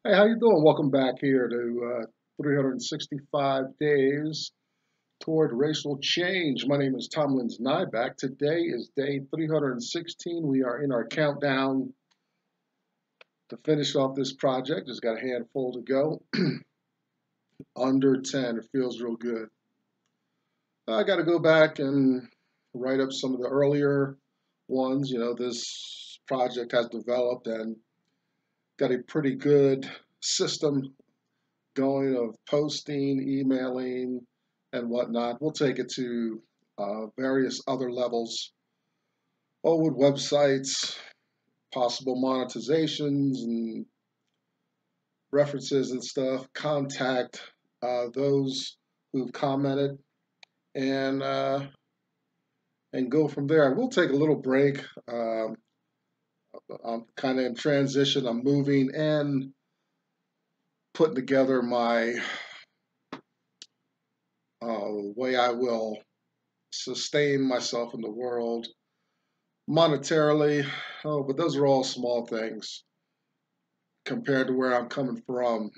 Hey, how you doing? Welcome back here to 365 Days Toward Racial Change. My name is Tomlins Nyback. Today is day 316. We are in our countdown to finish off this project. Just got a handful to go. Under 10. It feels real good. I got to go back and write up some of the earlier ones. This project has developed and got a pretty good system going of posting, emailing, and whatnot. We'll take it to various other levels. With websites, possible monetizations and references and stuff. Contact those who've commented and uh, and go from there. We'll take a little break. I'm kind of in transition. I'm moving and putting together my way I will sustain myself in the world monetarily. But those are all small things compared to where I'm coming from.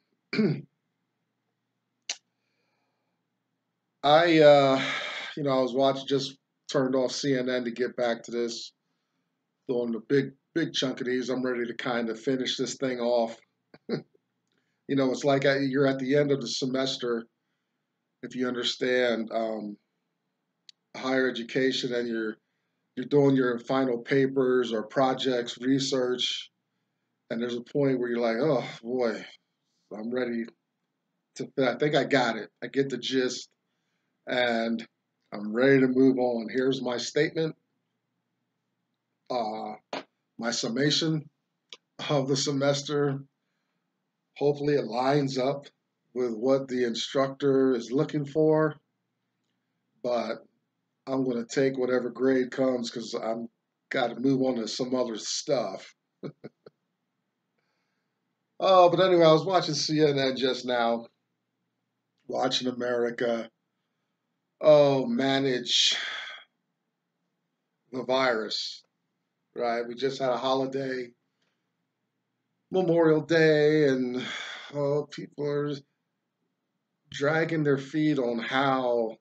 I was watching, just turned off CNN to get back to this, doing the big chunk of these. I'm ready to kind of finish this thing off. It's like you're at the end of the semester. If you understand higher education and you're doing your final papers or projects, research, and there's a point where you're like, oh boy, I'm ready I think I got it. I get the gist, and I'm ready to move on. Here's my statement, uh, my summation of the semester. Hopefully, it lines up with what the instructor is looking for, but I'm going to take whatever grade comes because I'm got to move on to some other stuff. Oh, but anyway, I was watching CNN just now, watching America manage the virus, right? We just had a holiday, Memorial Day, and people are dragging their feet on how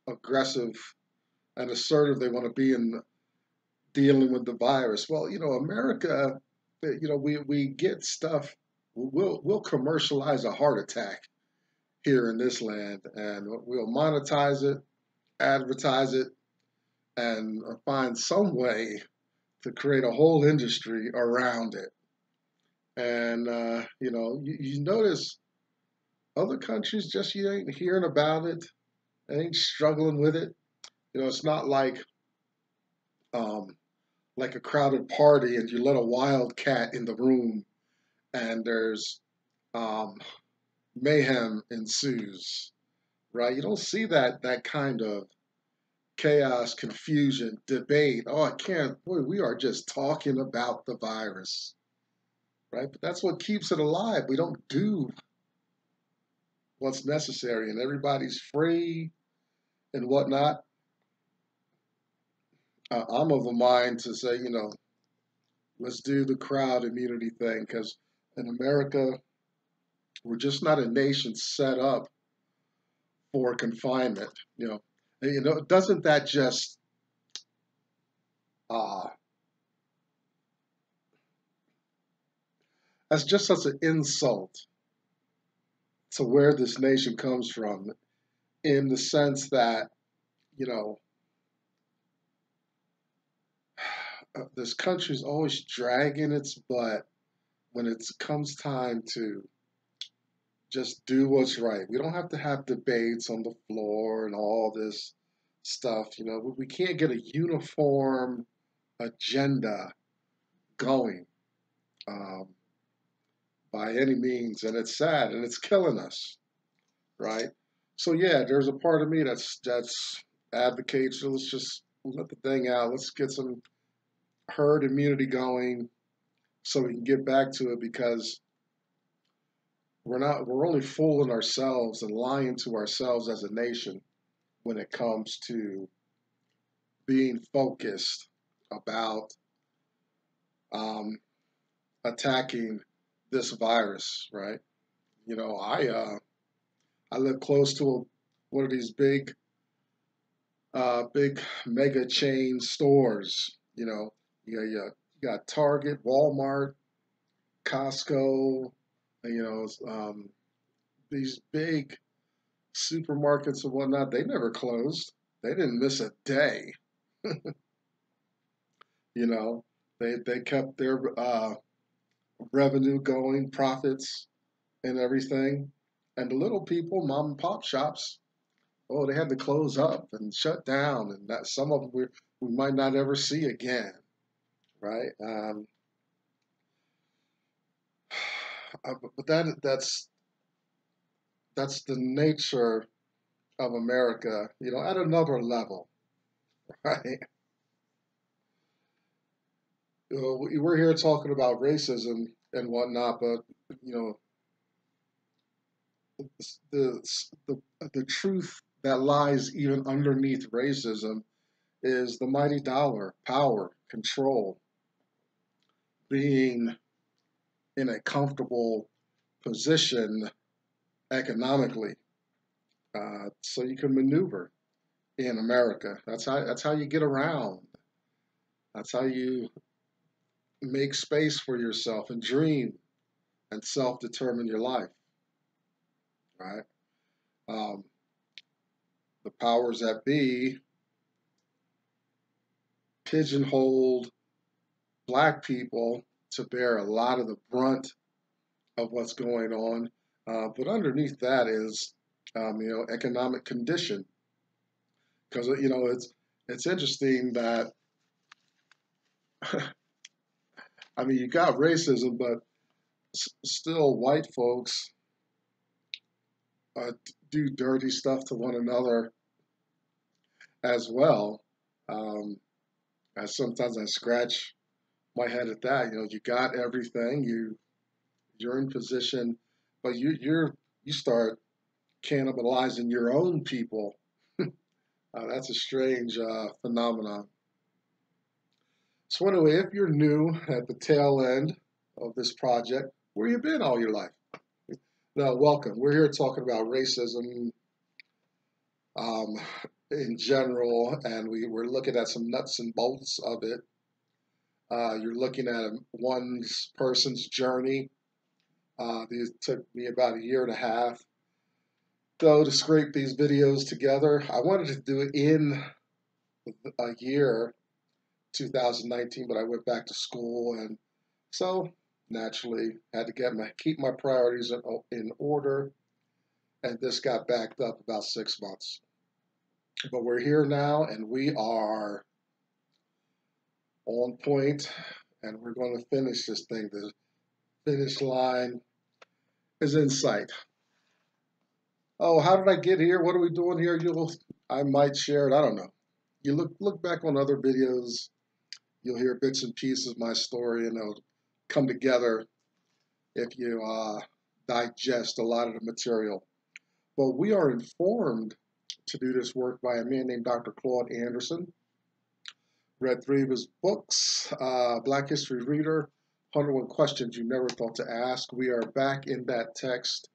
aggressive and assertive they want to be in dealing with the virus. Well, America, we get stuff. We'll commercialize a heart attack here in this land, and we'll monetize it, advertise it, and find some way to create a whole industry around it. And you notice other countries just you ain't hearing about it, they ain't struggling with it. It's not um, like a crowded party and you let a wild cat in the room and there's um, mayhem ensues, right? You don't see that kind of chaos, confusion, debate. Oh, I can't. Boy, we are just talking about the virus, right? But that's what keeps it alive. We don't do what's necessary, and everybody's free and whatnot. I'm of a mind to say, let's do the crowd immunity thing because in America, we're just not a nation set up for confinement. Doesn't that just uh, that's just such an insult to where this nation comes from, in the sense that you know this country's always dragging its butt when it comes time to just do what's right. We don't have to have debates on the floor and all this stuff. We can't get a uniform agenda going um, by any means, and it's sad and it's killing us, right? So yeah, there's a part of me that's advocates. So let's just let the thing out. Let's get some herd immunity going so we can get back to it because we're only fooling ourselves and lying to ourselves as a nation when it comes to being focused about um, attacking this virus, right? You know, I live close to one of these big mega chain stores. You got Target, Walmart, Costco, you know, these big supermarkets and whatnot. They never closed. They didn't miss a day. You know, they kept their revenue going, profits and everything. And the little people, mom and pop shops, oh, they had to close up and shut down, and that some of them we might not ever see again, right? But that's the nature of America, you know, at another level, right? You know, we're here talking about racism and whatnot, but you know, the the the truth that lies even underneath racism is the mighty dollar, power, control, being in a comfortable position economically, so you can maneuver in America. That's how you get around. That's how you make space for yourself and dream and self-determine your life, right? Um, the powers that be pigeonholed black people to bear a lot of the brunt of what's going on. But underneath that is, you know, economic condition. Because you know it's interesting that I mean you got racism, but still white folks do dirty stuff to one another as well. Um, as sometimes I scratch my head at that. You know, you got everything, you're in position, but you start cannibalizing your own people. That's a strange phenomenon. So anyway, if you're new at the tail end of this project, where you been all your life? Now, welcome. We're here talking about racism um, in general, and we're looking at some nuts and bolts of it. You're looking at one person's journey. It took me about a year and a half, though, to scrape these videos together. I wanted to do it in a year, 2019, but I went back to school, and so naturally had to keep my priorities in order, and this got backed up about 6 months. But we're here now, and we are on point, and we're going to finish this thing. The finish line is in sight. Oh, how did I get here? What are we doing here? I might share it. I don't know. You look back on other videos, you'll hear bits and pieces of my story, and it'll come together if you digest a lot of the material. But we are informed to do this work by a man named Dr. Claud Anderson. Read 3 of his books, Black History Reader, 101 Questions You Never Thought to Ask. We are back in that text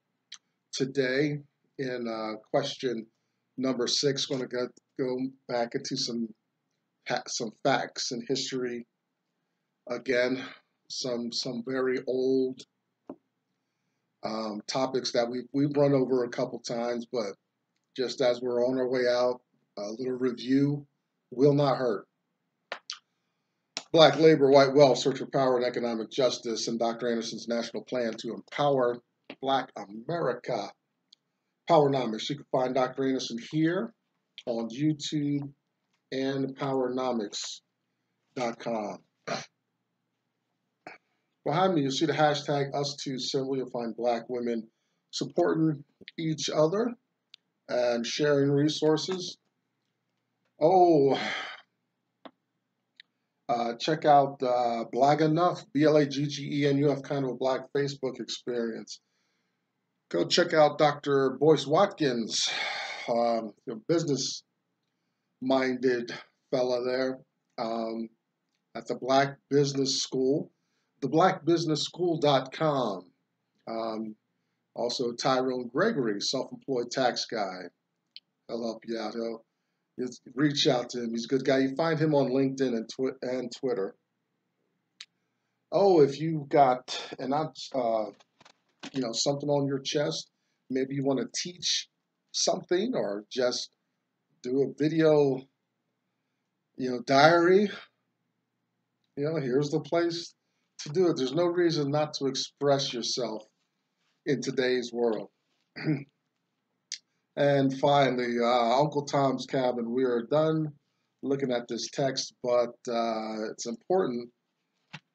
today in question number 6. Going to go back into some facts and history again, some very old topics that we've run over a couple times, but just as we're on our way out, a little review will not hurt. Black labor, white wealth, search for power and economic justice, and Dr. Anderson's national plan to empower Black America. Powernomics. You can find Dr. Anderson here on YouTube and powernomics.com. Behind me, you'll see the hashtag #US2 symbol. You'll find Black women supporting each other and sharing resources. Oh, check out Blag Enough, BLAGGENUF, kind of a Black Facebook experience. Go check out Dr. Boyce Watkins, a business-minded fella there at the Black Business School. theblackbusinessschool.com. Also, Tyrone Gregory, self-employed tax guy. He'll help you out. Just reach out to him. He's a good guy. You find him on LinkedIn and Twitter. Oh, if you've got something on your chest, maybe you want to teach something or just do a video, diary. Here's the place to do it. There's no reason not to express yourself in today's world. And finally, Uncle Tom's Cabin. We are done looking at this text, but it's important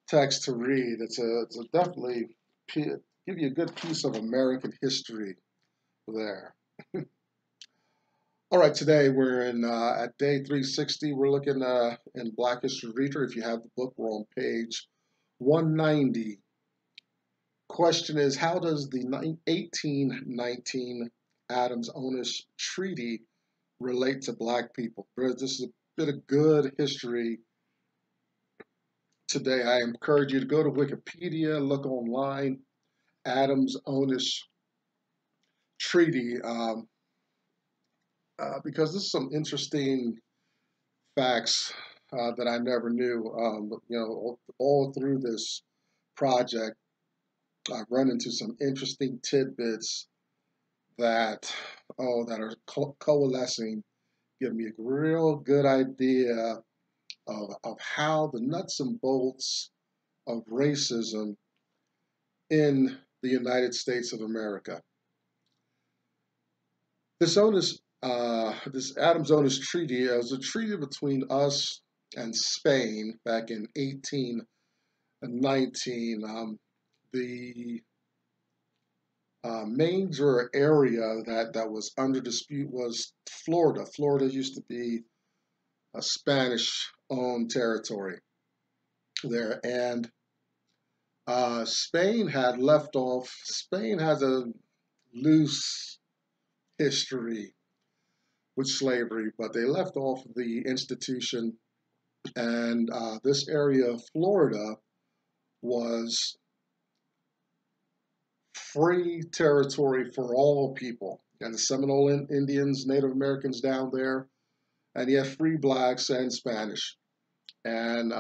text to read. It's a definitely give you a good piece of American history there. All right, today we're in at day 360. We're looking in Black History Reader. If you have the book, we're on page 190. Question is, how does the 1819 Adams-Onis Treaty relate to Black people? This is a bit of good history today. I encourage you to go to Wikipedia, look online, Adams-Onis Treaty, because this is some interesting facts that I never knew. All through this project, I've run into some interesting tidbits that are coalescing, give me a real good idea of how the nuts and bolts of racism in the United States of America. This Adams-Onis Treaty was a treaty between us and Spain back in 1819. The major area that was under dispute was Florida. Florida used to be a Spanish-owned territory there, and Spain had left off. Spain has a loose history with slavery, but they left off the institution, and this area of Florida was free territory for all people. And the Seminole Indians, Native Americans down there, and you have free blacks and Spanish. And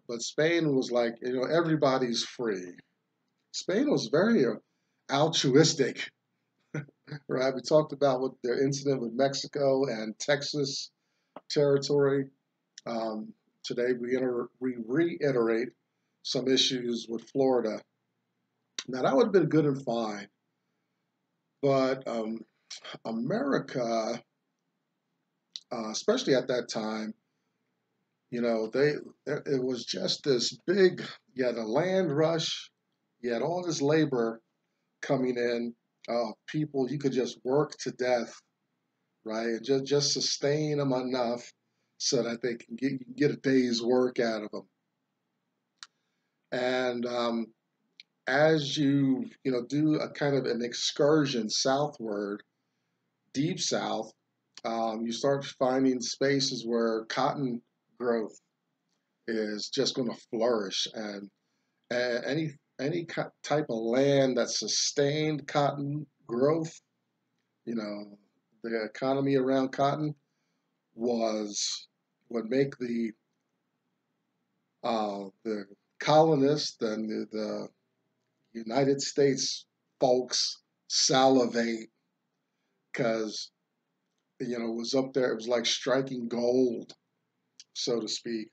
but Spain was like, everybody's free. Spain was very altruistic, right? We talked about what their incident with Mexico and Texas territory. Today we reiterate some issues with Florida. Now that would have been good and fine, but America, especially at that time, it was just this big. You had a land rush, you had all this labor coming in, people you could just work to death, right, and just sustain them enough so that they can get a day's work out of them. And as you do a kind of an excursion southward, deep south, you start finding spaces where cotton growth is just going to flourish, and any type of land that sustained cotton growth, the economy around cotton would make the colonists and the United States folks salivate, because it was up there. It was like striking gold, so to speak.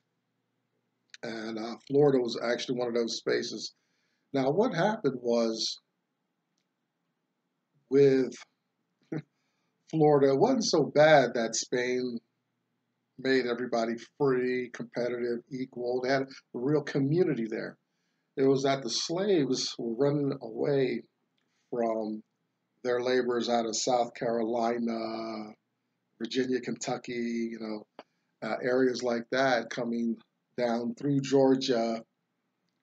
And Florida was actually one of those spaces. Now, what happened was with Florida, it wasn't so bad that Spain made everybody free, competitive, equal. They had a real community there. It was that the slaves were running away from their laborers out of South Carolina, Virginia, Kentucky, areas like that, coming down through Georgia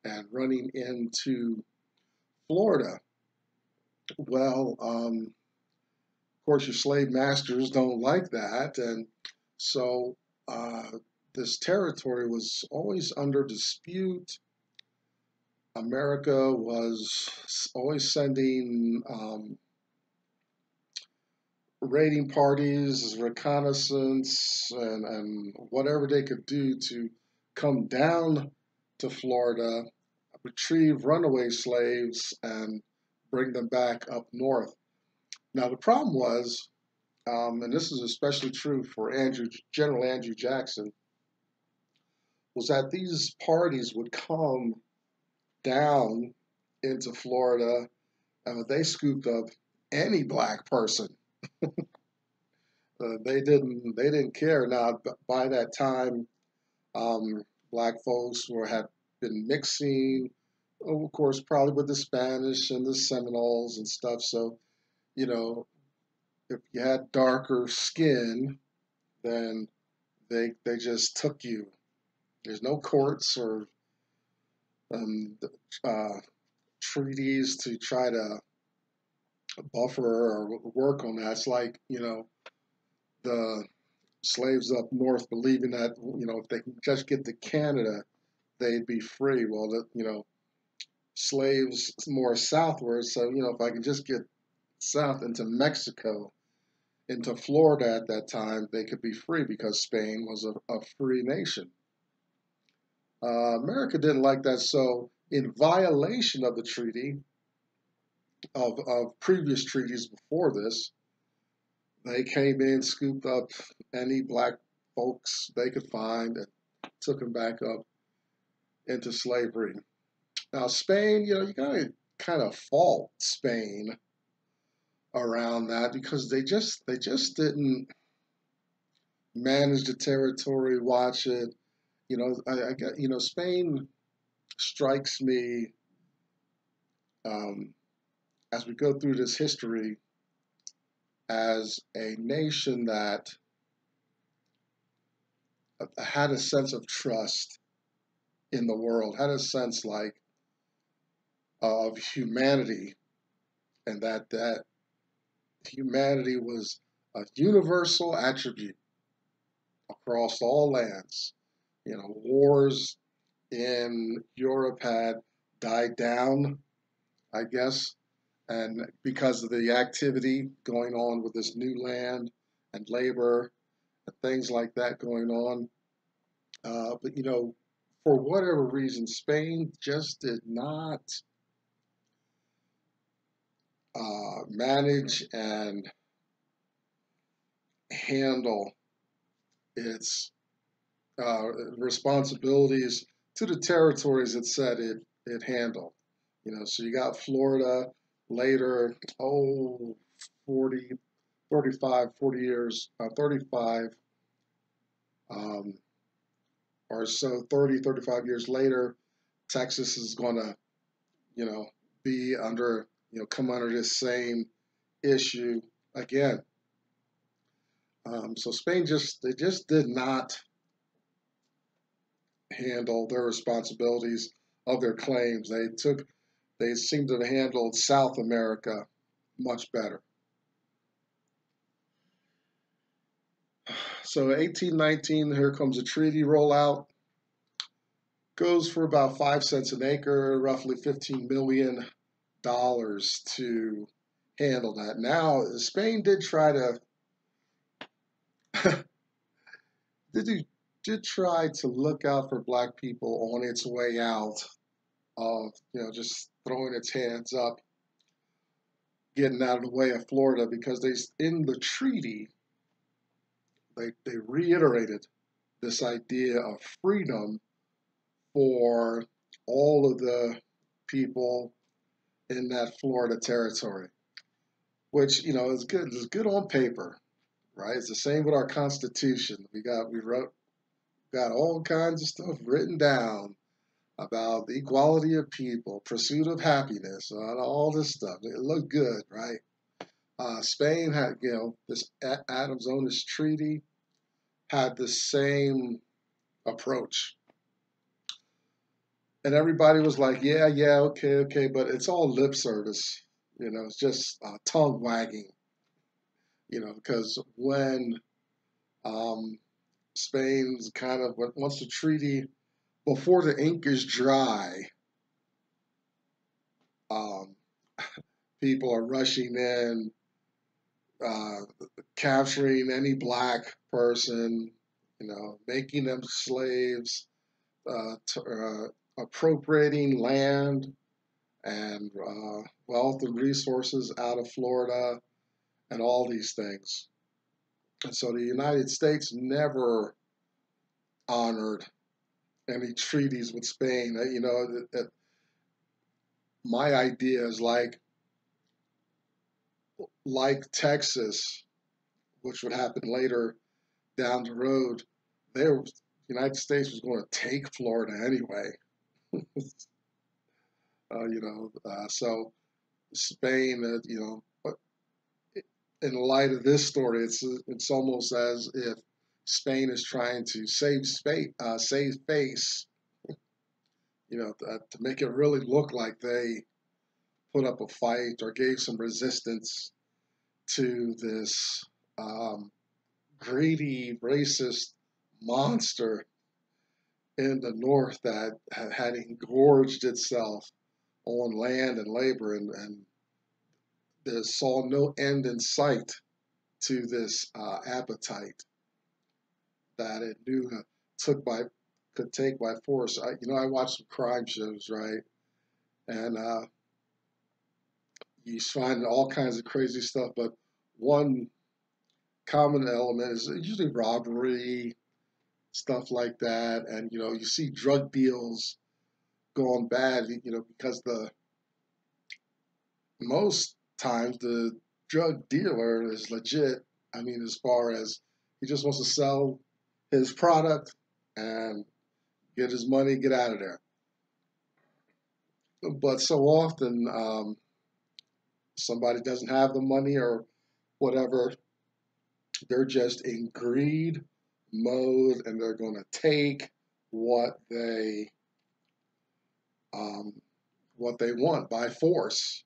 and running into Florida. Well, of course, your slave masters don't like that, and so this territory was always under dispute. America was always sending raiding parties, reconnaissance, and whatever they could do to come down to Florida, retrieve runaway slaves, and bring them back up north. Now, the problem was, and this is especially true for General Andrew Jackson, was that these parties would come down into Florida and they scooped up any black person. They didn't care. Now by that time, black folks had been mixing, of course, probably with the Spanish and the Seminoles and stuff. So you know, if you had darker skin, then they just took you. There's no courts or um, uh, treaties to try to buffer or work on that. It's like the slaves up north believing that if they can just get to Canada, they'd be free. Well, slaves more southward, so if I can just get south into Mexico, into Florida at that time, they could be free because Spain was a free nation. America didn't like that, so in violation of the treaty, of previous treaties before this, they came in, scooped up any black folks they could find, and took them back up into slavery. Now, Spain, you gotta kind of fault Spain around that because they just didn't manage the territory, watch it. I get, Spain strikes me um, as we go through this history as a nation that had a sense of trust in the world, had a sense like of humanity, and that humanity was a universal attribute across all lands. Wars in Europe had died down, I guess, and because of the activity going on with this new land and labor and things like that going on. But for whatever reason, Spain just did not manage and handle its responsibilities to the territories it said it handled. So you got Florida later, 40, 35, 40 years, 35 um, or so, 30, 35 years later, Texas is going to, be under, come under this same issue again. So Spain they just did not handle their responsibilities of their claims. They seemed to have handled South America much better. So 1819, here comes a treaty rollout. Goes for about 5 cents an acre, roughly $15 million to handle that. Now, Spain did try to did try to look out for black people on its way out of just throwing its hands up, getting out of the way of Florida, because in the treaty they reiterated this idea of freedom for all of the people in that Florida territory, which is good. It's good on paper, right? It's the same with our Constitution. We got all kinds of stuff written down about the equality of people, pursuit of happiness, and all this stuff. It looked good, right? Spain had, this Adams-Onis Treaty had the same approach. And everybody was like, yeah, yeah, okay, okay, but it's all lip service. It's just tongue wagging, because when Spain's kind of, once the treaty, before the ink is dry, Um, People are rushing in, uh, capturing any black person, making them slaves, appropriating land and wealth and resources out of Florida, and all these things. And so the United States never honored any treaties with Spain. My idea is like Texas, which would happen later down the road. The United States was going to take Florida anyway. So Spain, but in light of this story, it's almost as if Spain is trying to save face, to make it really look like they put up a fight or gave some resistance to this greedy, racist monster in the north that had engorged itself on land and labor, and there saw no end in sight to this appetite that it knew could take by force. I watch some crime shows, right? And you find all kinds of crazy stuff, but one common element is usually robbery, stuff like that, and you see drug deals going bad, because the most times the drug dealer is legit. I mean, as far as he just wants to sell his product and get his money, get out of there. But so often, somebody doesn't have the money or whatever, they're just in greed mode and they're going to take what they um, what they want by force.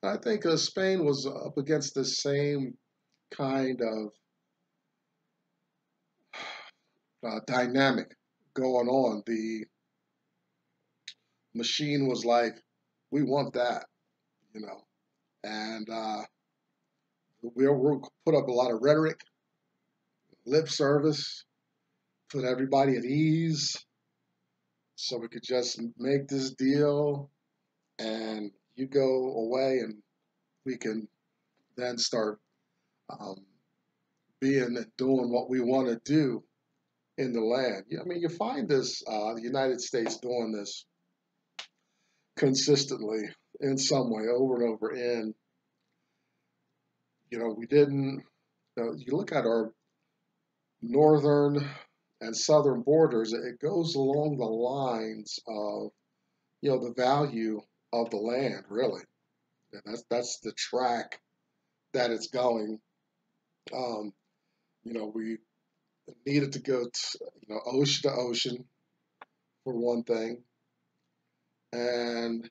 I think Spain was up against the same kind of dynamic going on. The machine was like, we want that, and we'll put up a lot of rhetoric, lip service, put everybody at ease, so we could just make this deal, and you go away, and we can then start um, doing what we want to do in the land. I mean, you find this the United States doing this consistently in some way over and over. And we didn't. You look at our northern and southern borders; it goes along the lines of the value of the land, really. And that's the track that it's going. Um, we needed to go ocean to ocean for one thing, and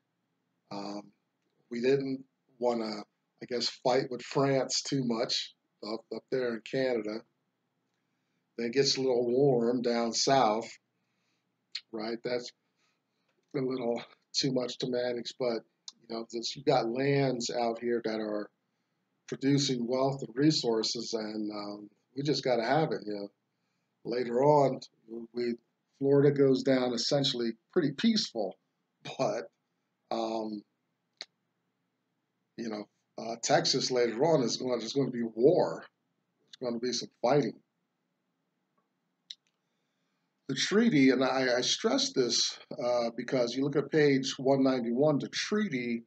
we didn't want to, I guess, fight with France too much up there in Canada. Then it gets a little warm down south, right? That's a little too much to manage, but you've got lands out here that are producing wealth and resources, and we just got to have it. Later on, we Florida goes down essentially pretty peaceful, but um, Texas later on there's going to be war. There's going to be some fighting. The treaty, and I stress this because you look at page 191, the treaty,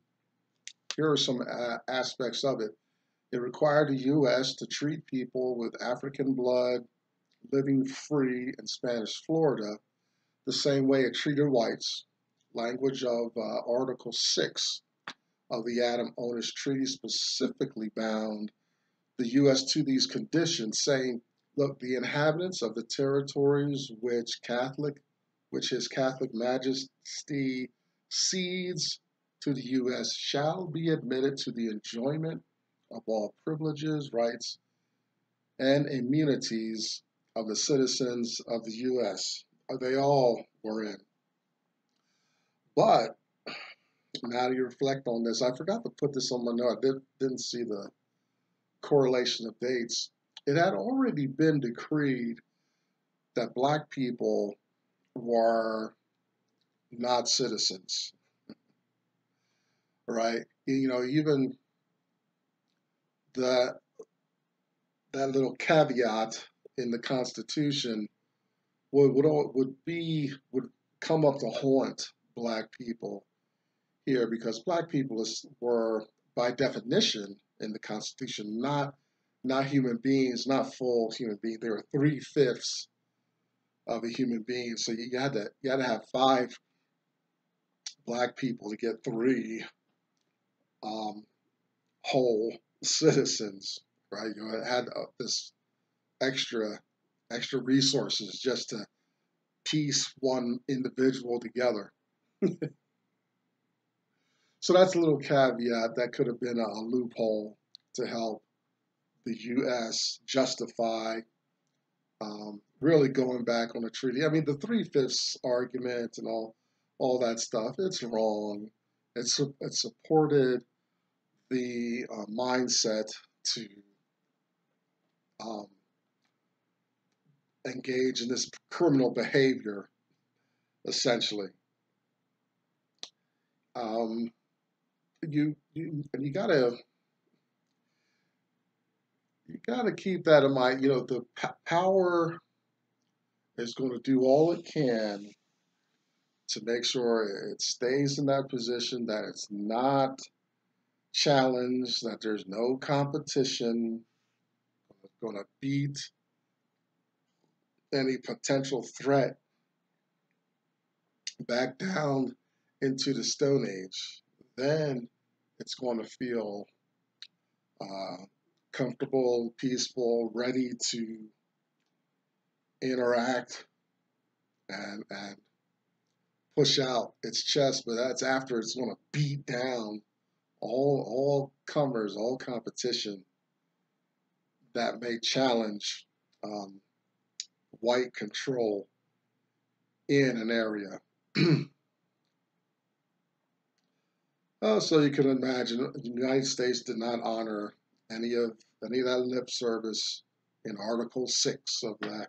here are some aspects of it. It required the U.S. to treat people with African blood living free in Spanish Florida the same way it treated whites. Language of Article 6 of the Adams-Onis Treaty specifically bound the U.S. to these conditions, saying, look, the inhabitants of the territories which His Catholic Majesty cedes to the U.S. shall be admitted to the enjoyment of all privileges, rights, and immunities of the citizens of the U.S. They all were in. But now you reflect on this, I forgot to put this on my note. I didn't see the correlation of dates. It had already been decreed that black people were not citizens, right? You know, even that that little caveat in the Constitution would come up to haunt black people here, because black people were by definition in the Constitution not human beings, not full human beings. They were 3/5 of a human being. So you had to have 5 black people to get 3 um, whole citizens, right? You had this extra resources just to piece one individual together. So that's a little caveat that could have been a loophole to help the U.S. justify really going back on the treaty. I mean, the 3/5 argument and all that stuff, it's wrong. It supported the mindset to um, engage in this criminal behavior, essentially. Um, and you gotta keep that in mind. You know, the power is going to do all it can to make sure it stays in that position, that it's not challenged, that there's no competition. It's going to beat any potential threat back down into the Stone Age. Then it's going to feel uh, comfortable, peaceful, ready to interact and push out its chest. But that's after it's going to beat down all comers, all competition that may challenge um, white control in an area. So you can imagine the United States did not honor any of that lip service in Article 6 of the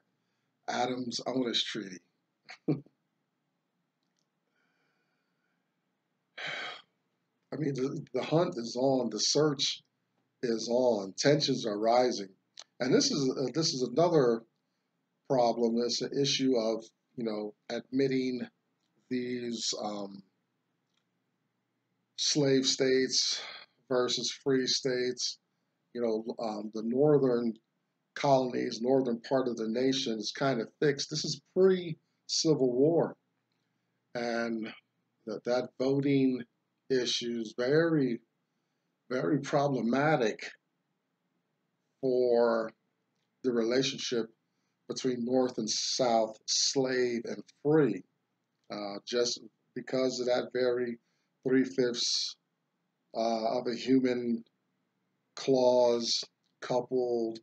Adams-Onis Treaty. I mean, the hunt is on, the search is on, tensions are rising, and this is another problem. It's an issue of, you know, admitting these slave states versus free states. You know, the northern colonies, northern part of the nation is kind of fixed. This is pre-Civil War, and that voting issue is very, very problematic for the relationship between North and South, slave and free, just because of that very 3/5 of a human clause coupled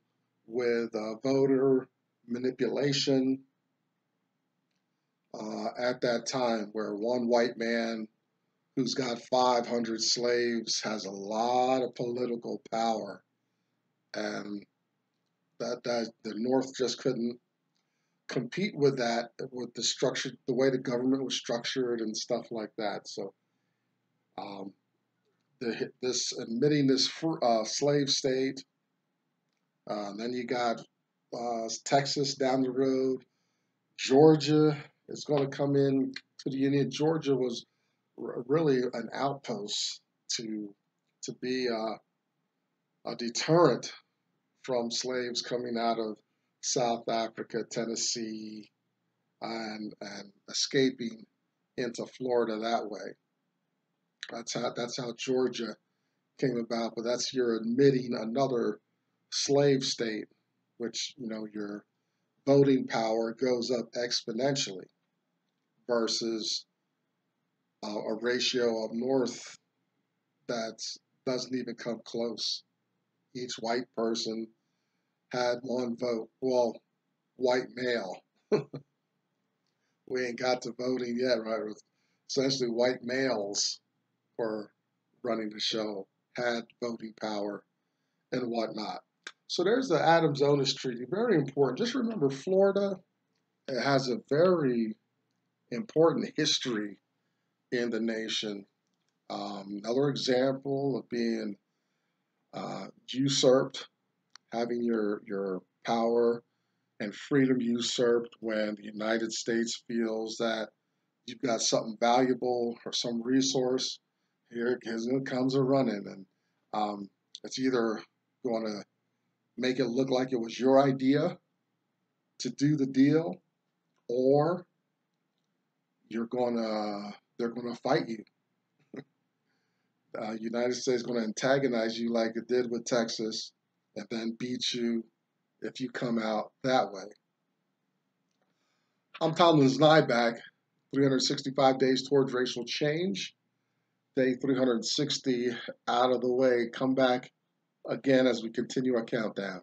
with voter manipulation at that time, where one white man who's got 500 slaves has a lot of political power, and that the North just couldn't compete with that, with the structure, the way the government was structured and stuff like that. So um, this admitting this slave state, then you got Texas down the road. Georgia is going to come in to the Union. Georgia was really an outpost to be a deterrent from slaves coming out of South Africa, Tennessee, and escaping into Florida that way. That's how Georgia came about. But that's, you're admitting another slave state, which, you know, your voting power goes up exponentially versus a ratio of North that doesn't even come close. Each white person had 1 vote. Well, white male. We ain't got to voting yet, right? It was essentially white males were running the show, had voting power and whatnot. So there's the Adams-Onis Treaty, very important. Just remember, Florida, it has a very important history in the nation. Another example of being usurped, having your power and freedom usurped when the United States feels that you've got something valuable or some resource. Here it comes a running, and it's either going to make it look like it was your idea to do the deal, or they're gonna fight you. United States is going to antagonize you like it did with Texas, and then beat you if you come out that way. I'm Tom Nyback. 365 days towards racial change. Day 360 out of the way. Come back again as we continue our countdown.